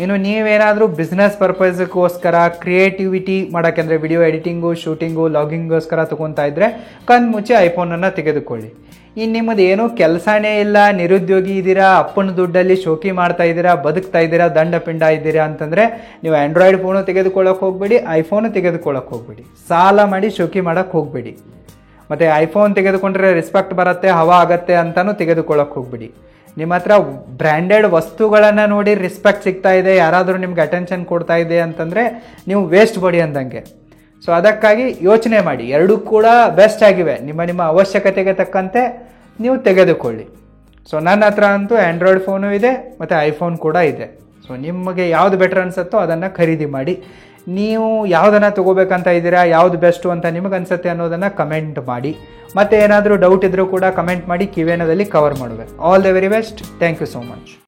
A: ಇನ್ನು ನೀವೇನಾದರೂ ಬಿಸ್ನೆಸ್ ಪರ್ಪಸ್ಗೋಸ್ಕರ ಕ್ರಿಯೇಟಿವಿಟಿ ಮಾಡೋಕ್ಕೆ, ಅಂದರೆ ವಿಡಿಯೋ ಎಡಿಟಿಂಗು, ಶೂಟಿಂಗು, ಲಾಗಿಂಗ್ಗೋಸ್ಕರ ತೊಗೊತಾ ಇದ್ದರೆ ಕಣ್ಮುಚ್ಚಿ ಐಫೋನನ್ನು ತೆಗೆದುಕೊಳ್ಳಿ. ಇನ್ನು ನಿಮ್ಮದು ಏನೂ ಕೆಲಸನೇ ಇಲ್ಲ, ನಿರುದ್ಯೋಗಿ ಇದ್ದೀರಾ, ಅಪ್ಪನ ದುಡ್ಡಲ್ಲಿ ಶೋಕಿ ಮಾಡ್ತಾ ಇದ್ದೀರಾ, ಬದುಕ್ತಾ ಇದ್ದೀರಾ, ದಂಡ ಪಿಂಡ ಇದ್ದೀರಾ ಅಂತಂದರೆ ನೀವು ಆ್ಯಂಡ್ರಾಯ್ಡ್ ಫೋನು ತೆಗೆದುಕೊಳ್ಳೋಕೆ ಹೋಗ್ಬೇಡಿ, ಐಫೋನು ತೆಗೆದುಕೊಳ್ಳೋಕೆ ಹೋಗ್ಬೇಡಿ. ಸಾಲ ಮಾಡಿ ಶೋಕಿ ಮಾಡೋಕ್ಕೆ ಹೋಗ್ಬೇಡಿ. ಮತ್ತು ಐಫೋನ್ ತೆಗೆದುಕೊಂಡ್ರೆ ರೆಸ್ಪೆಕ್ಟ್ ಬರುತ್ತೆ, ಹವಾ ಆಗತ್ತೆ ಅಂತಲೂ ತೆಗೆದುಕೊಳ್ಳೋಕೆ ಹೋಗ್ಬೇಡಿ. ನಿಮ್ಮ ಹತ್ರ ಬ್ರ್ಯಾಂಡೆಡ್ ವಸ್ತುಗಳನ್ನು ನೋಡಿ ರೆಸ್ಪೆಕ್ಟ್ ಸಿಗ್ತಾ ಇದೆ, ಯಾರಾದರೂ ನಿಮ್ಗೆ ಅಟೆನ್ಷನ್ ಕೊಡ್ತಾ ಇದೆ ಅಂತಂದರೆ ನೀವು ವೇಸ್ಟ್ ಬಾಡಿ ಅಂದಂಗೆ. ಸೊ ಅದಕ್ಕಾಗಿ ಯೋಚನೆ ಮಾಡಿ, ಎರಡೂ ಕೂಡ ಬೆಸ್ಟ್ ಆಗಿವೆ. ನಿಮ್ಮ ಅವಶ್ಯಕತೆಗೆ ತಕ್ಕಂತೆ ನೀವು ತೆಗೆದುಕೊಳ್ಳಿ. ಸೊ ನನ್ನ ಹತ್ರ ಅಂತೂ ಆ್ಯಂಡ್ರಾಯ್ಡ್ ಫೋನು ಇದೆ ಮತ್ತು ಐಫೋನ್ ಕೂಡ ಇದೆ. ಸೊ ನಿಮಗೆ ಯಾವುದು ಬೆಟರ್ ಅನಿಸುತ್ತೋ ಅದನ್ನು ಖರೀದಿ ಮಾಡಿ. ನೀವು ಯಾವುದನ್ನು ತೊಗೋಬೇಕಂತ ಇದ್ದೀರಾ, ಯಾವುದು ಬೆಸ್ಟು ಅಂತ ನಿಮಗೆ ಅನಿಸುತ್ತೆ ಅನ್ನೋದನ್ನು ಕಮೆಂಟ್ ಮಾಡಿ. ಮತ್ತು ಏನಾದರೂ ಡೌಟ್ ಇದ್ದರೂ ಕೂಡ ಕಮೆಂಟ್ ಮಾಡಿ, ಕಿವೇನದಲ್ಲಿ ಕವರ್ ಮಾಡುವೆ. All the very best. Thank you so much.